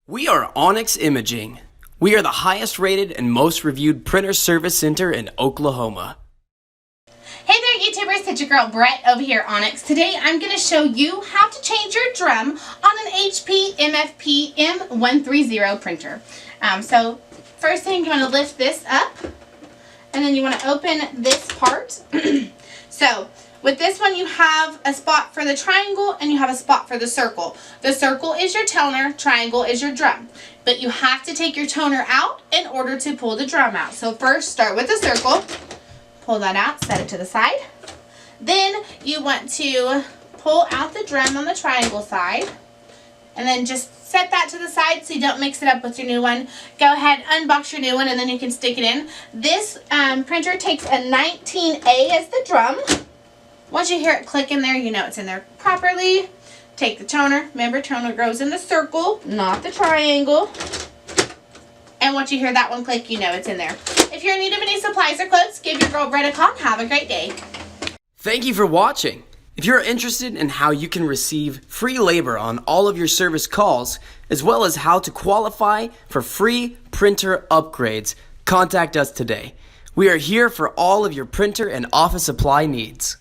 We are Onyx Imaging. We are the highest rated and most reviewed printer service center in Oklahoma. Hey there YouTubers, it's your girl Brett over here at Onyx. Today I'm going to show you how to change your drum on an HP MFP M-130 printer. So first thing, you want to lift this up and then you want to open this part. So with this one you have a spot for the triangle and you have a spot for the circle. The circle is your toner, triangle is your drum. But you have to take your toner out in order to pull the drum out. So first start with the circle. Pull that out, set it to the side. Then you want to pull out the drum on the triangle side. And then just set that to the side so you don't mix it up with your new one. Go ahead, unbox your new one, and then you can stick it in. This printer takes a 19A as the drum. Once you hear it click in there, you know it's in there properly. Take the toner. Remember, toner goes in the circle, not the triangle. And once you hear that one click, you know it's in there. If you're in need of any supplies or quotes, give your girl Brett a call. Have a great day. Thank you for watching. If you're interested in how you can receive free labor on all of your service calls, as well as how to qualify for free printer upgrades, contact us today. We are here for all of your printer and office supply needs.